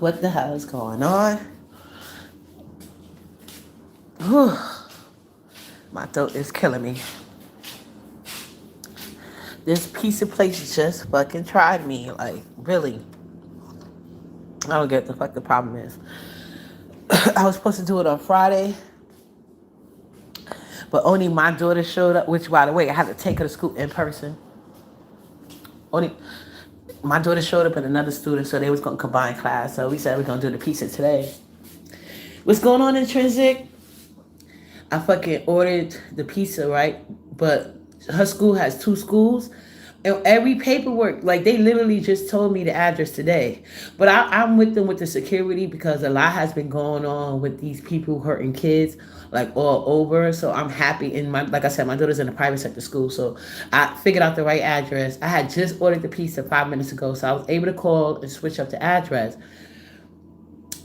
What the hell is going on? Whew. My throat is killing me. This piece of place just fucking tried me. Like, really. I don't get what the fuck the problem is. I was supposed to do it on Friday, but only my daughter showed up, which, by the way, I had to take her to school in person. Only my daughter showed up and another student, so they was going to combine class. So we said we're going to do the pizza today. What's going on, Intrinsic? I fucking ordered the pizza, right? But her school has two schools. And every paperwork, like they literally just told me the address today. But I'm with them with the security because a lot has been going on with these people hurting kids like all over. So I'm happy. And like I said, my daughter's in a private sector school. So I figured out the right address. I had just ordered the pizza 5 minutes ago. So I was able to call and switch up the address.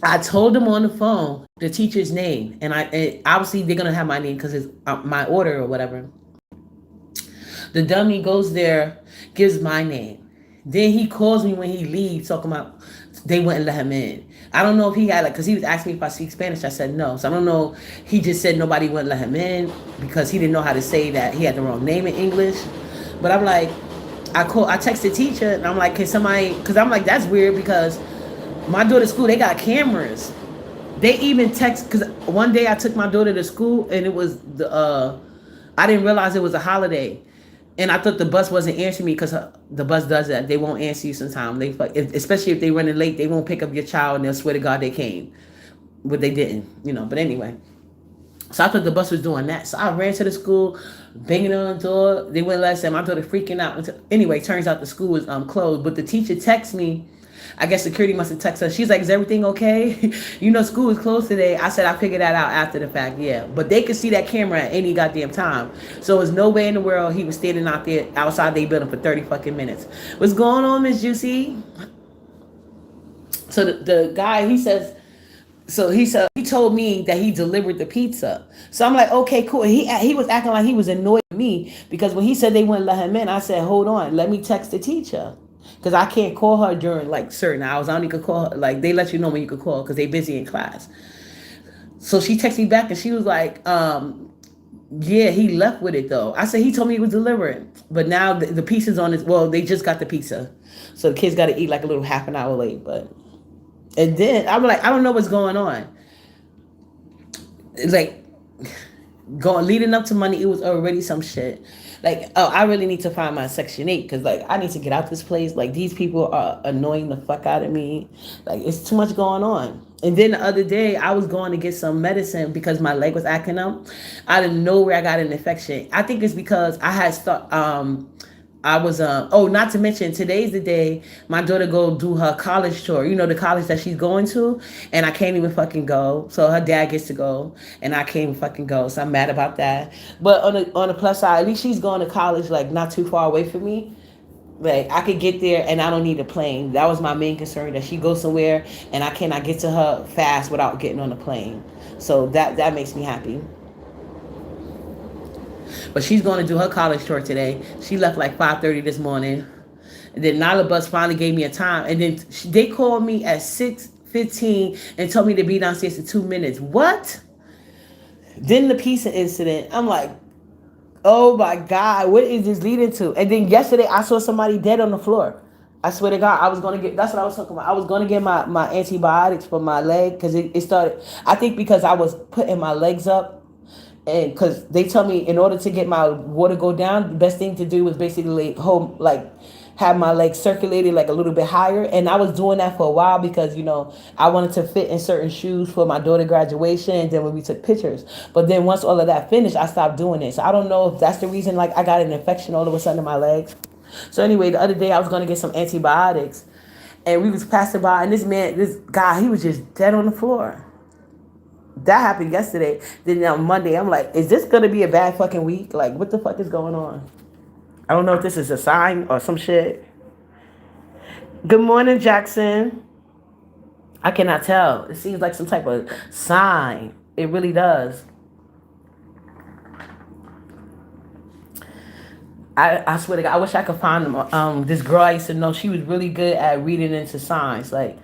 I told them on the phone the teacher's name, and obviously they're gonna have my name because it's my order or whatever. The dummy goes there, gives my name. Then he calls me when he leaves, talking about they wouldn't let him in. I don't know if he had like, cause he was asking me if I speak Spanish. I said no, so I don't know. He just said nobody wouldn't let him in because he didn't know how to say that he had the wrong name in English. But I'm like, I texted teacher and I'm like, can somebody? Cause I'm like, that's weird because my daughter's school, they got cameras. They even text, because one day I took my daughter to school and it was I didn't realize it was a holiday. And I thought the bus wasn't answering me because the bus does that. They won't answer you sometimes. Especially if they running late, they won't pick up your child and they'll swear to God they came. But they didn't, But anyway. So I thought the bus was doing that. So I ran to the school, banging on the door. They wouldn't let us in. My daughter freaking out. Anyway, turns out the school was closed. But the teacher texted me. I guess security must have texted her. She's like, is everything okay? School is closed today. I said, I figured that out after the fact, yeah. But they could see that camera at any goddamn time. So there's no way in the world he was standing out there outside their building for 30 fucking minutes. What's going on, Miss Juicy? So the guy, he told me that he delivered the pizza. So I'm like, okay, cool. He was acting like he was annoyed with me because when he said they wouldn't let him in, I said, hold on, let me text the teacher. Because I can't call her during like certain hours. I only could call her, like they let you know when you could call because they busy in class. So she texted me back and she was like, yeah, he left with it though. I said he told me he was delivering. But now the pizza's on his, well, they just got the pizza. So the kids got to eat like a little half an hour late. And then I'm like, I don't know what's going on. It's like leading up to Monday, it was already some shit. Like, oh, I really need to find my Section 8 because, like, I need to get out this place. Like, these people are annoying the fuck out of me. Like, it's too much going on. And then the other day, I was going to get some medicine because my leg was acting up. Out of nowhere, I got an infection. I think it's because I had not to mention today's the day my daughter go do her college tour, the college that she's going to, and I can't even fucking go. So her dad gets to go and I can't even fucking go. So I'm mad about that. But on the plus side, at least she's going to college like not too far away from me. Like I could get there and I don't need a plane. That was my main concern, that she goes somewhere and I cannot get to her fast without getting on a plane. So that makes me happy. But she's going to do her college tour today. She left like 5:30 this morning. And then Nyla Bus finally gave me a time. And then they called me at 6:15 and told me to be downstairs in 2 minutes. What? Then the pizza incident. I'm like, oh my God, what is this leading to? And then yesterday I saw somebody dead on the floor. I swear to God, that's what I was talking about. I was going to get my antibiotics for my leg because it started, I think because I was putting my legs up. And because they tell me in order to get my water go down, the best thing to do was basically have my legs circulated like a little bit higher. And I was doing that for a while because, I wanted to fit in certain shoes for my daughter's graduation. And then when we took pictures. But then once all of that finished, I stopped doing it. So I don't know if that's the reason, like I got an infection all of a sudden in my legs. So anyway, the other day I was going to get some antibiotics and we was passing by and this guy, he was just dead on the floor. That happened yesterday. Then on Monday, I'm like, is this going to be a bad fucking week? Like, what the fuck is going on? I don't know if this is a sign or some shit. Good morning, Jackson. I cannot tell. It seems like some type of sign. It really does. I swear to God, I wish I could find this girl I used to know. She was really good at reading into signs. Like,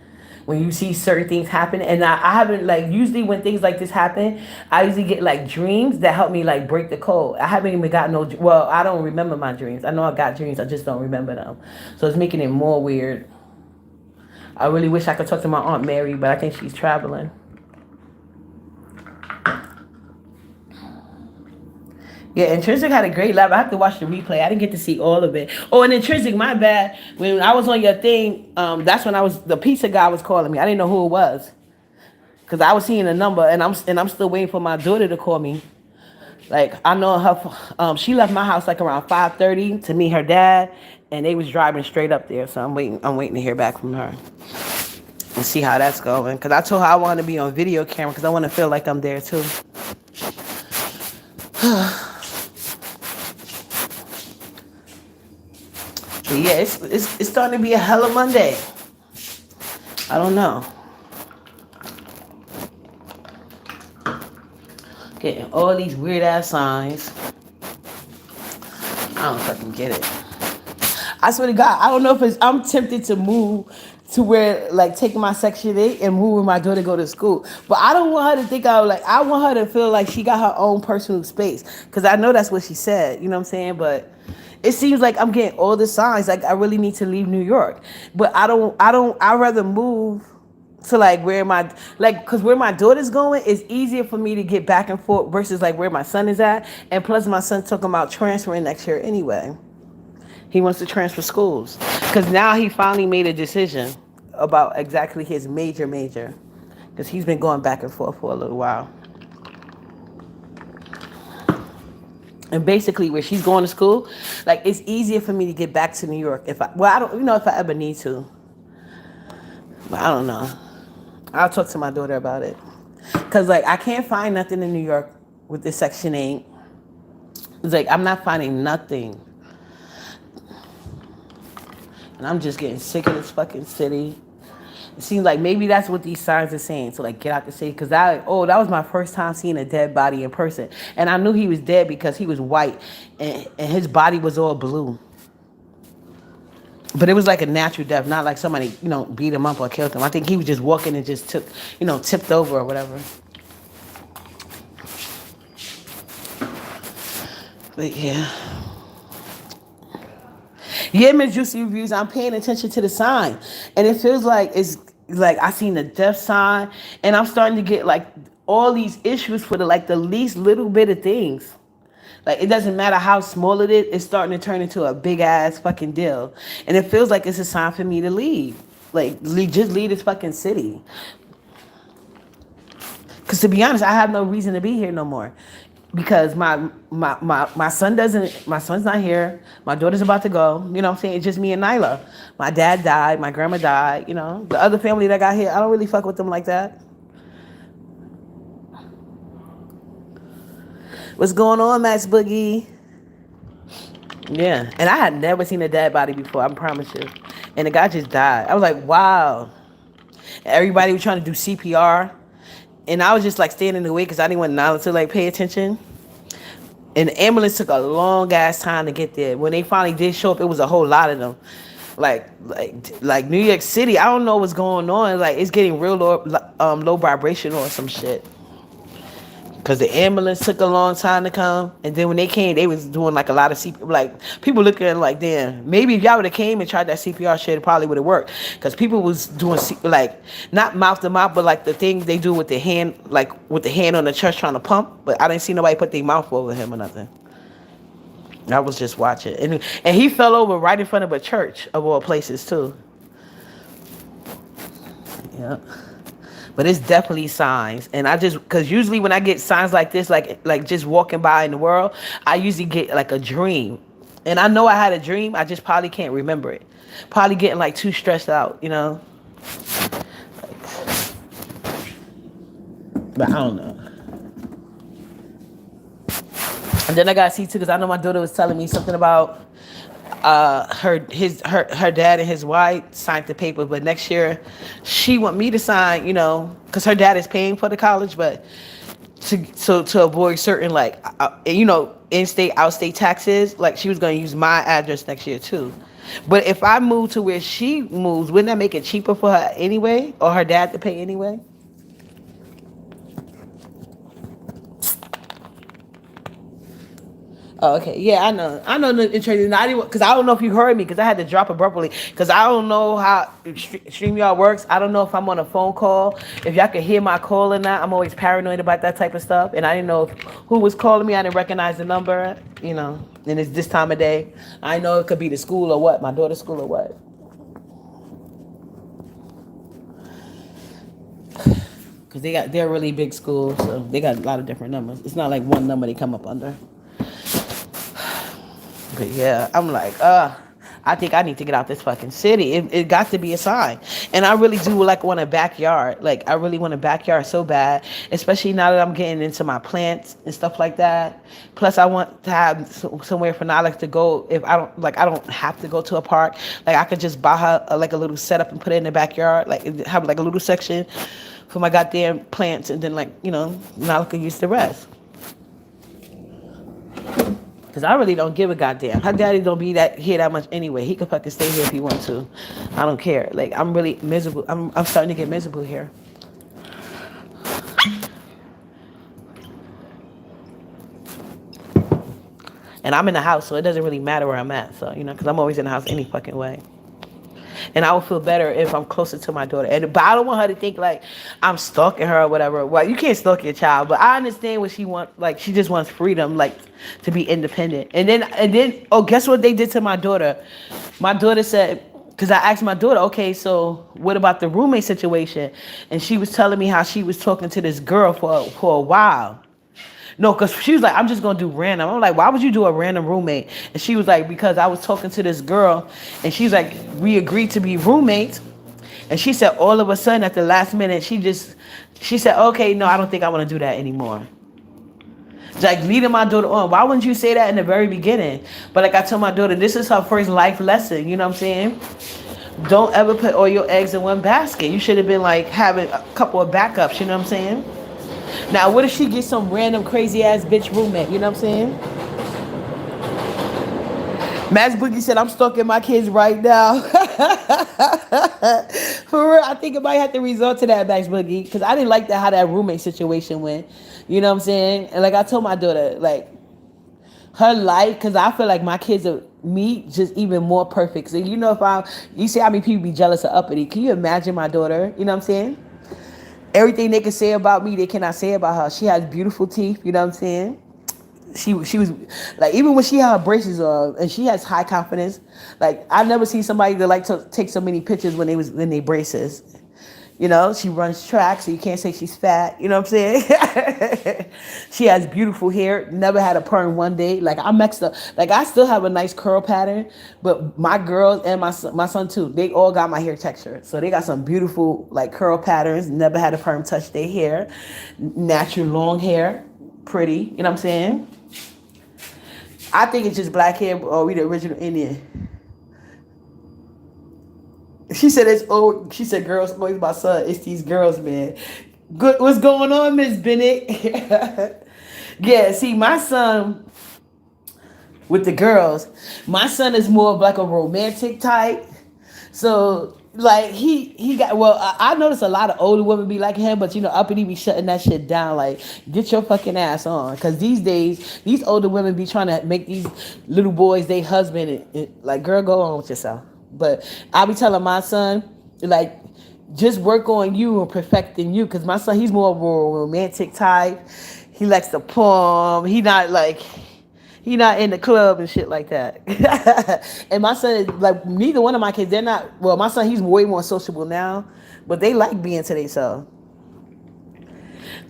when you see certain things happen. And I haven't like usually when things like this happen, I usually get like dreams that help me like break the code. I haven't even got no well, I don't remember my dreams. I know I got dreams, I just don't remember them. So it's making it more weird. I really wish I could talk to my Aunt Mary, but I think she's traveling. Yeah, Intrinsic had a great live. I have to watch the replay. I didn't get to see all of it. Oh, and Intrinsic, my bad. When I was on your thing, that's when the pizza guy was calling me. I didn't know who it was because I was seeing a number, and I'm still waiting for my daughter to call me. Like I know her, she left my house like around 5:30 to meet her dad, and they was driving straight up there. So I'm waiting. I'm waiting to hear back from her and see how that's going. Because I told her I want to be on video camera because I want to feel like I'm there too. But yeah, it's starting to be a hella Monday. I don't know. Getting all these weird ass signs. I don't fucking get it. I swear to God, I don't know if I'm tempted to move to where like taking my Section 8 and moving my daughter to go to school. But I don't want her to think I want her to feel like she got her own personal space. Cause I know that's what she said, you know what I'm saying? But it seems like I'm getting all the signs like I really need to leave New York. But I'd rather move to like where cause where my daughter's going is easier for me to get back and forth versus like where my son is at. And plus my son's talking about transferring next year anyway. He wants to transfer schools because now he finally made a decision about exactly his major because he's been going back and forth for a little while. And basically where she's going to school, like it's easier for me to get back to New York I don't if I ever need to. But I don't know. I'll talk to my daughter about it. Cause like I can't find nothing in New York with this Section 8. It's like I'm not finding nothing. And I'm just getting sick of this fucking city. It seems like maybe that's what these signs are saying. So like get out the city. Cause that was my first time seeing a dead body in person. And I knew he was dead because he was white and his body was all blue. But it was like a natural death, not like somebody, beat him up or killed him. I think he was just walking and just tipped over or whatever. But yeah. Yeah, Miss Juicy Reviews, I'm paying attention to the sign. And it feels like it's like I seen the death sign and I'm starting to get like all these issues for the least little bit of things. Like it doesn't matter how small it is, it's starting to turn into a big ass fucking deal. And it feels like it's a sign for me to leave. Like just leave this fucking city. Cause to be honest, I have no reason to be here no more. Because my son's not here. My daughter's about to go. You know what I'm saying? It's just me and Nyla. My dad died. My grandma died. The other family that got here, I don't really fuck with them like that. What's going on, Max Boogie? Yeah. And I had never seen a dead body before, I promise you. And the guy just died. I was like, wow. Everybody was trying to do CPR. And I was just like standing in the way because I didn't want Nyla to like pay attention. And the ambulance took a long ass time to get there. When they finally did show up, it was a whole lot of them. Like New York City, I don't know what's going on. Like it's getting real low vibration or some shit. Because the ambulance took a long time to come. And then when they came, they was doing like a lot of CPR. Like people looking at it like, damn, maybe if y'all would have came and tried that CPR shit, it probably would have worked. Because people was doing like, not mouth to mouth, but like the things they do with the hand, like with the hand on the chest trying to pump. But I didn't see nobody put their mouth over him or nothing. I was just watching. And he fell over right in front of a church, of all places, too. Yeah. But it's definitely signs. And because usually when I get signs like this, like just walking by in the world, I usually get like a dream. And I know I had a dream, I just probably can't remember it. Probably getting like too stressed out, But I don't know. And then I got to see too, because I know my daughter was telling me something about her dad and his wife signed the paper, but next year she want me to sign, because her dad is paying for the college, but to avoid certain in-state, out-state taxes, like she was going to use my address next year too. But if I move to where she moves, wouldn't that make it cheaper for her anyway, or her dad to pay anyway? Oh, okay. Yeah, I know. I know the trading. Not even because I don't know if you heard me because I had to drop abruptly because I don't know how StreamYard works. I don't know if I'm on a phone call, if y'all can hear my call or not. I'm always paranoid about that type of stuff, and I didn't know who was calling me. I didn't recognize the number. And it's this time of day. I know it could be the school or what, my daughter's school or what. Because they're a really big school, so they got a lot of different numbers. It's not like one number they come up under. But yeah, I'm like, I think I need to get out this fucking city. It got to be a sign. And I really do like want a backyard. Like I really want a backyard so bad, especially now that I'm getting into my plants and stuff like that. Plus I want to have somewhere for Nyla to go if I don't have to go to a park. Like I could just buy her like a little setup and put it in the backyard. Like have like a little section for my goddamn plants and then Nyla could use the rest. Cause I really don't give a goddamn. Her daddy don't be here that much anyway. He could fucking stay here if he wants to. I don't care. Like I'm really miserable. I'm starting to get miserable here. And I'm in the house, so it doesn't really matter where I'm at. So cause I'm always in the house any fucking way. And I would feel better if I'm closer to my daughter. But I don't want her to think like I'm stalking her or whatever. Well, you can't stalk your child, but I understand what she wants. Like she just wants freedom, like to be independent. And then, oh, guess what they did to my daughter? My daughter said, because I asked my daughter, okay, so what about the roommate situation? And she was telling me how she was talking to this girl for a while. No, because she was like, I'm just going to do random. I'm like, why would you do a random roommate? And she was like, because I was talking to this girl, and she's like, we agreed to be roommates. And she said, all of a sudden, at the last minute, she said, okay, no, I don't think I want to do that anymore. Like, leading my daughter on. Why wouldn't you say that in the very beginning? But like I told my daughter, this is her first life lesson. You know what I'm saying? Don't ever put all your eggs in one basket. You should have been like having a couple of backups. You know what I'm saying? Now, what if she gets some random crazy ass bitch roommate? You know what I'm saying? Max Boogie said, I'm stalking my kids right now. For real, I think it might have to resort to that, Max Boogie. Because I didn't like how that roommate situation went. You know what I'm saying? And like I told my daughter, like, her life, because I feel like my kids are me just even more perfect. So you see how many people be jealous of Uppity. Can you imagine my daughter? You know what I'm saying? Everything they can say about me, they cannot say about her. She has beautiful teeth, you know what I'm saying? She was like, even when she had her braces on, and she has high confidence. Like I've never seen somebody that like to take so many pictures when they braces. She runs track, so you can't say she's fat. You know what I'm saying? She has beautiful hair. Never had a perm one day. Like I'm mixed up. Like I still have a nice curl pattern, but my girls and my son too, they all got my hair texture. So they got some beautiful like curl patterns. Never had a perm touch their hair. Natural long hair, pretty. You know what I'm saying? I think it's just black hair, or we the original Indian. She said it's old. She said, "Girls, always my son. It's these girls, man." Good. What's going on, Miss Bennett? Yeah. See, my son with the girls. My son is more of like a romantic type. So like he got. Well, I noticed a lot of older women be like him, but Uppity be shutting that shit down. Like, get your fucking ass on, because these days these older women be trying to make these little boys they husband. Like, girl, go on with yourself. But I be telling my son, like, just work on you and perfecting you. Because my son, he's more of a romantic type. He likes to poem. He not in the club and shit like that. And my son is like, neither one of my kids, they're not, well, my son, he's way more sociable now. But they like being to themselves.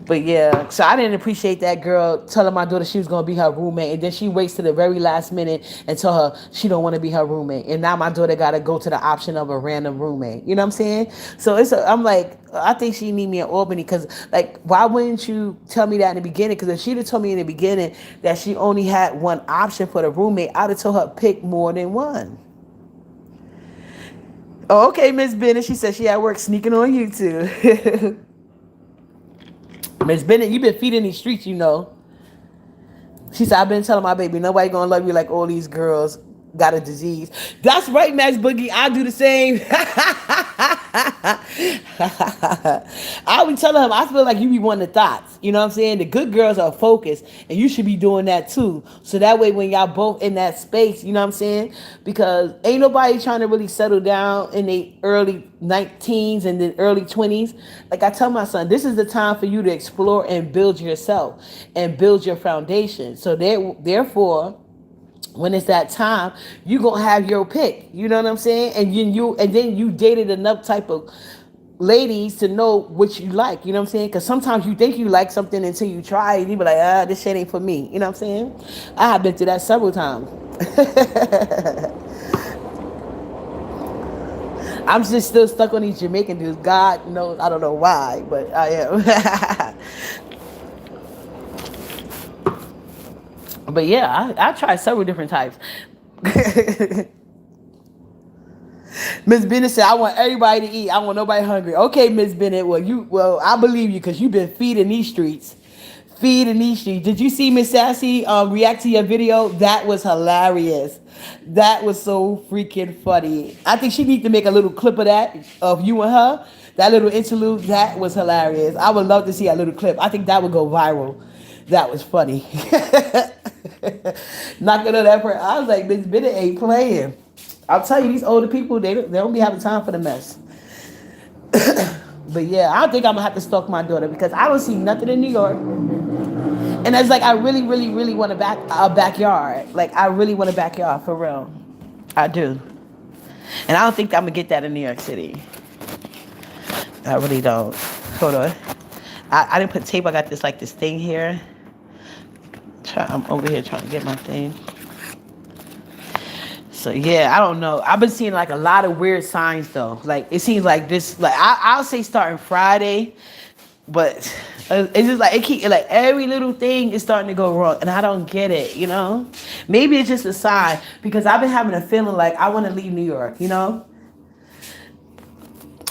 But yeah, so I didn't appreciate that girl telling my daughter she was going to be her roommate. And then she waits to the very last minute and tell her she don't want to be her roommate. And now my daughter got to go to the option of a random roommate. You know what I'm saying? So I'm like, I think she need me in Albany, because like, why wouldn't you tell me that in the beginning? Because if she'd have told me in the beginning that she only had one option for the roommate, I'd have told her pick more than one. Oh, okay, Miss Bennett. She said she at work sneaking on YouTube. Miss Bennett, you been feeding these streets, She said, I've been telling my baby, nobody gonna love you like all these girls. got a disease. That's right, Max Boogie. I do the same. I be telling him, I feel like you be wanting the thoughts. You know what I'm saying? The good girls are focused, and you should be doing that too. So that way, when y'all both in that space, you know what I'm saying? Because ain't nobody trying to really settle down in the early 19s and then early 20s. Like I tell my son, this is the time for you to explore and build yourself and build your foundation. So therefore, when it's that time, you gonna have your pick. You know what I'm saying? And then you dated enough type of ladies to know what you like. You know what I'm saying? Because sometimes you think you like something until you try it, and you be like, this shit ain't for me. You know what I'm saying? I have been through that several times. I'm just still stuck on these Jamaican dudes. God knows, I don't know why, but I am. But yeah, I tried several different types. Miss Bennett said, "I want everybody to eat. I want nobody hungry." Okay, Miss Bennett. Well, I believe you because you've been feeding these streets. Feeding these streets. Did you see Miss Sassy react to your video? That was hilarious. That was so freaking funny. I think she needs to make a little clip of that, of you and her. That little interlude. That was hilarious. I would love to see a little clip. I think that would go viral. That was funny. Not gonna that part. I was like, Miss Bennett ain't playing. I'll tell you, these older people, they don't be having time for the mess. But yeah, I don't think I'm gonna have to stalk my daughter because I don't see nothing in New York. And it's like I really, really, really want a backyard. Like I really want a backyard for real. I do. And I don't think I'm gonna get that in New York City. I really don't. Hold on. I didn't put tape. I got this thing here. I'm over here trying to get my thing. So yeah, I don't know. I've been seeing like a lot of weird signs though. Like it seems like this. Like I'll say starting Friday, but it's just like it keep like every little thing is starting to go wrong, and I don't get it. You know, maybe it's just a sign because I've been having a feeling like I want to leave New York. You know.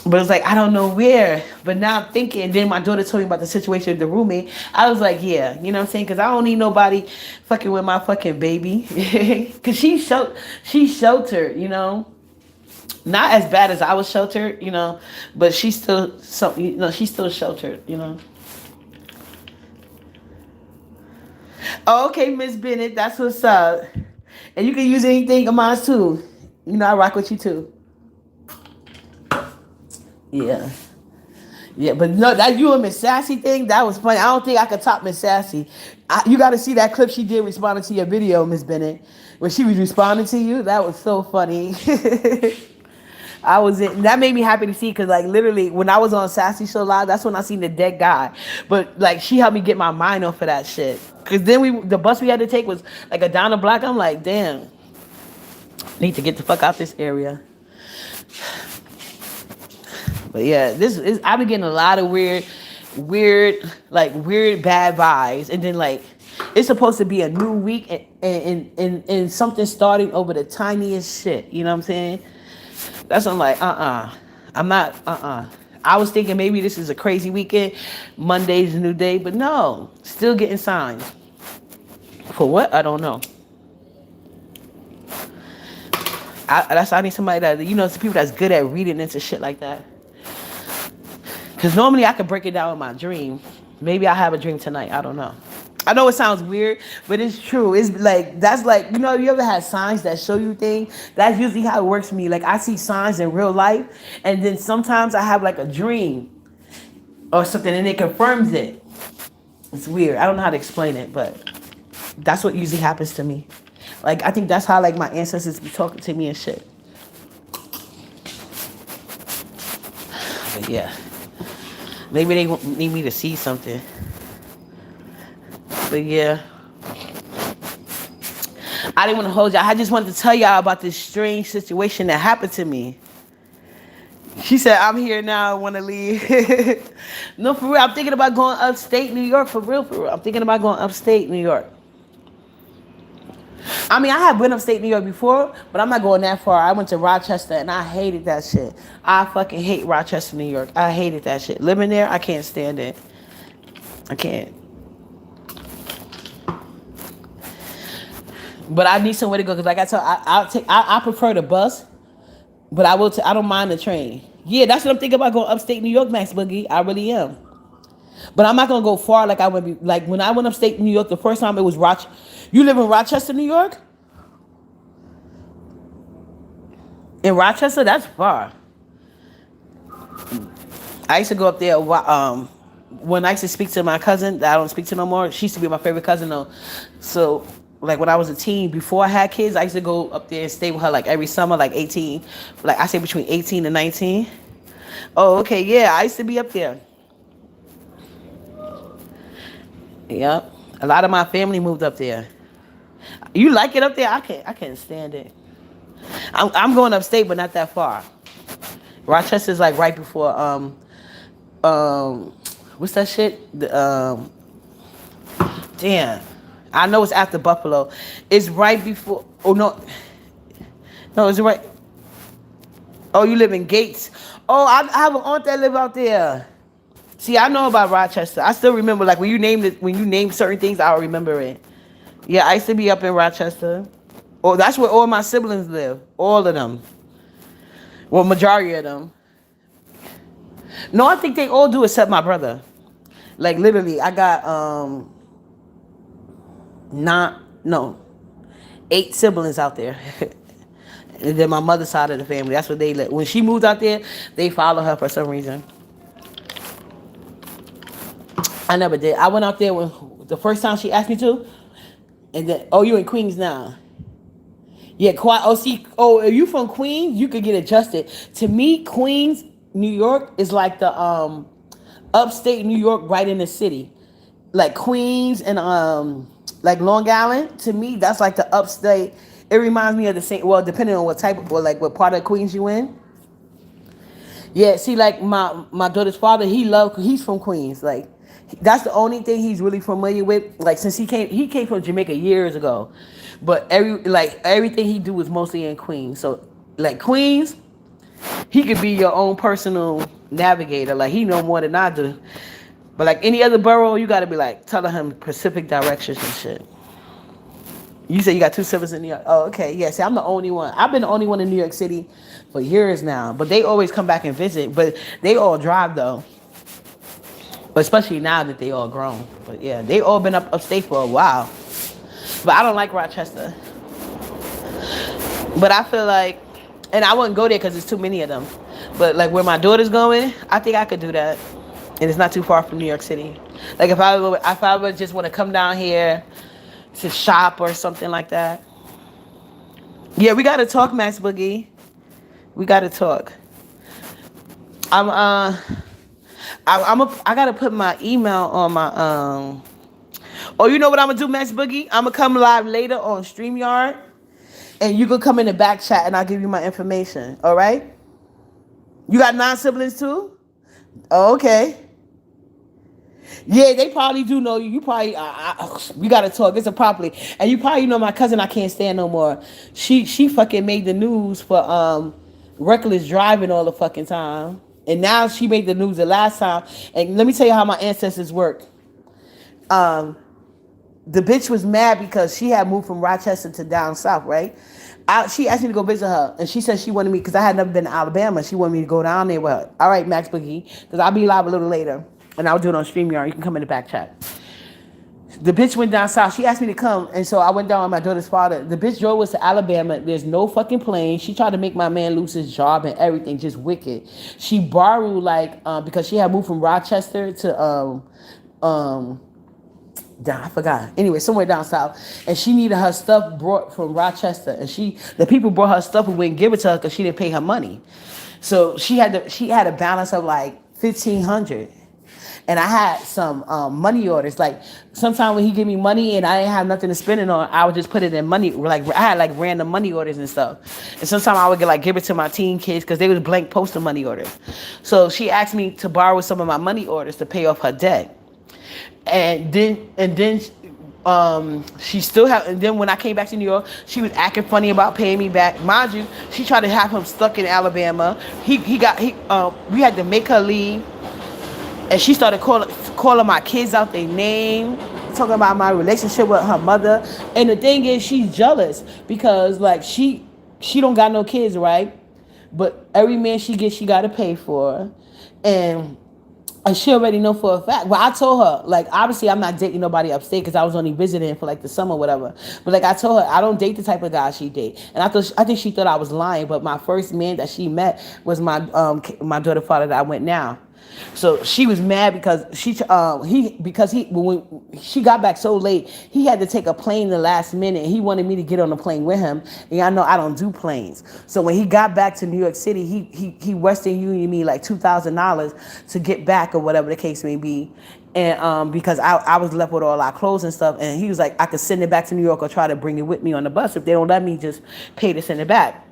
But it's like, I don't know where. But now I'm thinking, then my daughter told me about the situation with the roommate. I was like, yeah, you know what I'm saying? Because I don't need nobody fucking with my fucking baby. Because she's sheltered, you know? Not as bad as I was sheltered, you know? But she's still, she's still sheltered, you know? Oh, okay, Miss Bennett, that's what's up. And you can use anything of mine too. You know, I rock with you too. Yeah. Yeah, but no, that you and Miss Sassy thing, that was funny. I don't think I could top Miss Sassy. You got to see that clip she did responding to your video, Miss Bennett, when she was responding to you. That was so funny. That made me happy to see because like literally when I was on Sassy Show Live, that's when I seen the dead guy. But like she helped me get my mind off of that shit. Cause then the bus we had to take was like a down the block. I'm like, damn, need to get the fuck out this area. But yeah, I've been getting a lot of weird bad vibes, and then like it's supposed to be a new week and something starting over the tiniest shit. You know what I'm saying? That's I'm like, I'm not, I was thinking maybe this is a crazy weekend. Monday's a new day, but no, still getting signs. For what? I don't know. I need somebody that, some people that's good at reading into shit like that. Because normally I can break it down in my dream. Maybe I have a dream tonight. I don't know. I know it sounds weird, but it's true. It's like, that's like, you ever had signs that show you things? That's usually how it works for me. Like I see signs in real life, and then sometimes I have like a dream or something and it confirms it. It's weird. I don't know how to explain it, but that's what usually happens to me. Like, I think that's how like my ancestors be talking to me and shit. But yeah. Maybe they need me to see something. But yeah. I didn't want to hold y'all. I just wanted to tell y'all about this strange situation that happened to me. She said, I'm here now. I want to leave. No, for real. I'm thinking about going upstate New York. For real, for real. I'm thinking about going upstate New York. I mean, I have been upstate New York before, but I'm not going that far. I went to Rochester, and I hated that shit. I fucking hate Rochester, New York. I hated that shit. Living there, I can't stand it. I can't. But I need somewhere to go because, like I told, I prefer the bus, but I don't mind the train. Yeah, that's what I'm thinking about going upstate New York, Max Boogie. I really am. But I'm not gonna go far like I would be. Like when I went upstate New York the first time, it was Rochester. You live in Rochester, New York? In Rochester, that's far. I used to go up there. When I used to speak to my cousin that I don't speak to no more. She used to be my favorite cousin though. So like when I was a teen, before I had kids, I used to go up there and stay with her like every summer, like 18. Like I say between 18 and 19. Oh, okay, yeah. I used to be up there. Yep. A lot of my family moved up there. You like it up there? I can't stand it. I'm going upstate, but not that far. Rochester's like right before um what's that shit? Damn. I know it's after Buffalo. It's right before. Oh no, is it right? Oh, you live in Gates. Oh, I have an aunt that live out there. See, I know about Rochester. I still remember like when you name certain things, I'll remember it. Yeah, I used to be up in Rochester. Oh, that's where all my siblings live. All of them. Well, majority of them. No, I think they all do except my brother. Like literally, I got not no 8 siblings out there. And then my mother's side of the family. That's what they let. When she moved out there, they follow her for some reason. I never did. I went out there when the first time she asked me to, and then you in Queens now. Yeah, quite. Oh, see, if you from Queens, you could get adjusted. To me, Queens, New York is like the upstate New York, right in the city. Like Queens and like Long Island. To me, that's like the upstate. It reminds me of the same. Well, depending on what type of, or like what part of Queens you in. Yeah, see, like my daughter's father, he's from Queens. Like that's the only thing he's really familiar with. Like since he came from Jamaica years ago, but everything he do is mostly in Queens. So like Queens, he could be your own personal navigator. Like he know more than I do. But like any other borough, you gotta be like telling him Pacific directions and shit. You say you got 2 siblings in New York. Oh, okay. Yeah, see, I'm the only one. I've been the only one in New York City for years now. But they always come back and visit. But they all drive, though. Especially now that they all grown. But, yeah, they all been upstate for a while. But I don't like Rochester. But I feel like, and I wouldn't go there because there's too many of them. But, like, where my daughter's going, I think I could do that. And it's not too far from New York City. Like, if I would just want to come down here to shop or something like that. Yeah, we gotta talk, Max Boogie. We gotta talk. I gotta put my email on my Oh, you know what I'm gonna do, Max Boogie? I'm gonna come live later on StreamYard, and you can come in the back chat, and I'll give you my information. All right? You got 9 siblings too? Oh, okay. Yeah, they probably do know you. You probably, we gotta talk. It's a properly, and you probably know my cousin. I can't stand no more. She fucking made the news for reckless driving all the fucking time, and now she made the news the last time. And let me tell you how my ancestors work. The bitch was mad because she had moved from Rochester to down south, right? She asked me to go visit her, and she said she wanted me because I had never been to Alabama. She wanted me to go down there with her. All right, Max Boogie, because I'll be live a little later. And I'll do it on StreamYard. You can come in the back chat. The bitch went down south. She asked me to come. And so I went down with my daughter's father. The bitch drove us to Alabama. There's no fucking plane. She tried to make my man lose his job and everything. Just wicked. She borrowed because she had moved from Rochester to I forgot. Anyway, somewhere down south. And she needed her stuff brought from Rochester. And the people brought her stuff and wouldn't give it to her because she didn't pay her money. So she had a balance of like $1,500. And I had some money orders. Like sometimes when he give me money and I didn't have nothing to spend it on, I would just put it in money. Like I had like random money orders and stuff. And sometimes I would give it to my teen kids because they was blank postal money orders. So she asked me to borrow some of my money orders to pay off her debt. And then she still had. And then when I came back to New York, she was acting funny about paying me back. Mind you, she tried to have him stuck in Alabama. We had to make her leave. And she started calling my kids out their name. talking about my relationship with her mother. And the thing is, she's jealous because like she don't got no kids, right? But every man she gets, she got to pay for, and she already know for a fact. Well, I told her, like, obviously I'm not dating nobody upstate because I was only visiting for like the summer or whatever. But like I told her, I don't date the type of guy she date. And I think she thought I was lying. But my first man that she met was my daughter's father that I went now. So she was mad because when she got back so late, he had to take a plane the last minute. He wanted me to get on the plane with him, and I know I don't do planes. So when he got back to New York City, he Western Union me like $2,000 to get back or whatever the case may be. And because I was left with all our clothes and stuff, and he was like, I could send it back to New York or try to bring it with me on the bus. If they don't let me, just pay to send it back.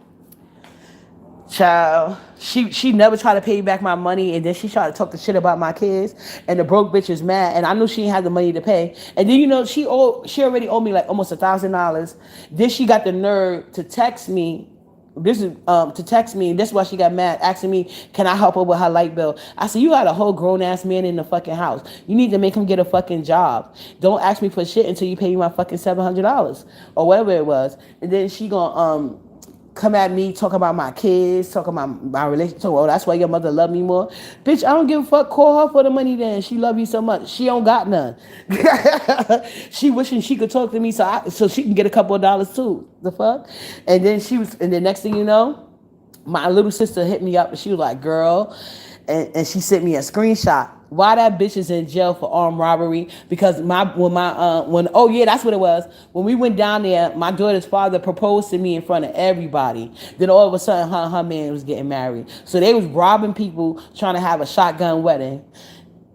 Child, she never tried to pay me back my money, and then she tried to talk the shit about my kids, and the broke bitch is mad, and I knew she didn't have the money to pay. And then she already owed me like almost $1,000. Then she got the nerve to text me. This is to text me, and that's why she got mad, asking me, can I help her with her light bill? I said, you got a whole grown ass man in the fucking house. You need to make him get a fucking job. Don't ask me for shit until you pay me my fucking $700 or whatever it was. And then she gonna come at me, talking about my kids, talking about my relationship. Oh, that's why your mother love me more. Bitch, I don't give a fuck. Call her for the money then. She love you so much. She don't got none. She wishing she could talk to me so she can get a couple of dollars too. The fuck? And then the next thing you know, my little sister hit me up and she was like, girl, and she sent me a screenshot. Why that bitch is in jail for armed robbery? Because that's what it was. When we went down there, my daughter's father proposed to me in front of everybody. Then all of a sudden, her man was getting married. So they was robbing people, trying to have a shotgun wedding,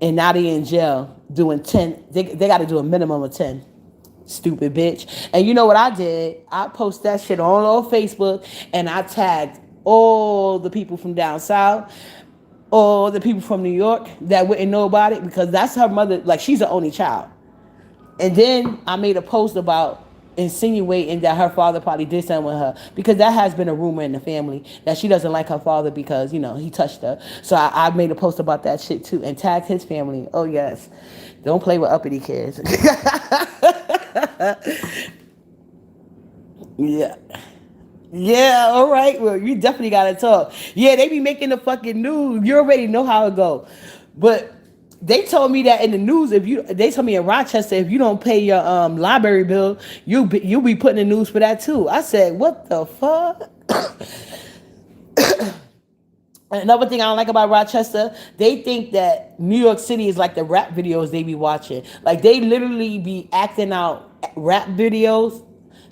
and now they in jail doing 10. They got to do a minimum of 10. Stupid bitch. And you know what I did? I posted that shit on Facebook, and I tagged all the people from down south, or the people from New York that wouldn't know about it, because that's her mother. Like, she's the only child. And then I made a post about insinuating that her father probably did something with her, because that has been a rumor in the family that she doesn't like her father because, he touched her. So I made a post about that shit too and tagged his family. Oh yes, don't play with uppity kids. Yeah. Yeah, all right. Well, you definitely gotta talk. Yeah, they be making the fucking news. You already know how it go. But they told me that in the news, they told me in Rochester, if you don't pay your library bill, you'll be put in the news for that too. I said, what the fuck? Another thing I don't like about Rochester, they think that New York City is like the rap videos they be watching. Like, they literally be acting out rap videos,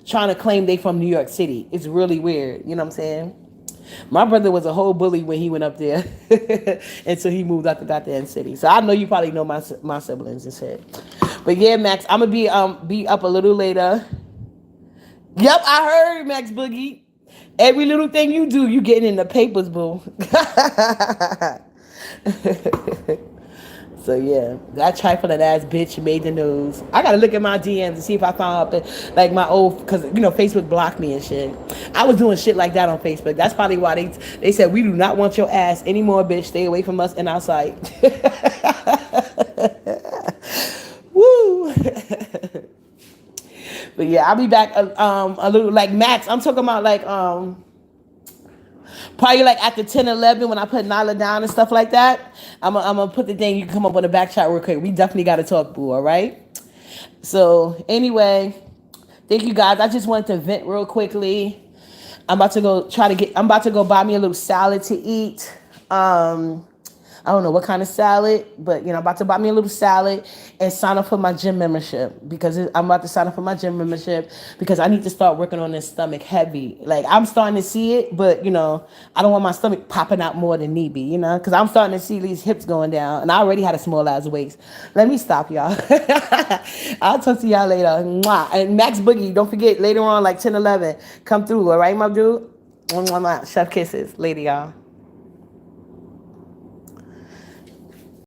trying to claim they from New York City. It's really weird. You know what I'm saying? My brother was a whole bully when he went up there until he moved out to goddamn city. So I know you probably know my siblings and shit. But yeah, Max, I'm gonna be up a little later. Yep, I heard, Max Boogie. Every little thing you do, you getting in the papers, boo. So yeah, that trifling ass bitch made the news. I gotta look at my DMs to see if I found out like my old, because Facebook blocked me and shit. I was doing shit like that on Facebook. That's probably why they said, we do not want your ass anymore, bitch. Stay away from us in our sight. Woo. But yeah, I'll be back a little, like Max. I'm talking about like probably like after 10, 11 when I put Nyla down and stuff like that. I'm gonna put the thing. You can come up on the back chat real quick. We definitely got to talk, boo. All right. So anyway, thank you guys. I just wanted to vent real quickly. I'm about to go buy me a little salad to eat. I don't know what kind of salad, but I'm about to buy me a little salad and sign up for my gym membership, because I'm about to sign up for my gym membership because I need to start working on this stomach heavy. Like, I'm starting to see it, but I don't want my stomach popping out more than need be, because I'm starting to see these hips going down, and I already had a small ass waist. Let me stop, y'all. I'll talk to y'all later. Mwah. And Max Boogie, don't forget, later on, like 10, 11, come through, all right, my dude? Chef kisses. Later, y'all.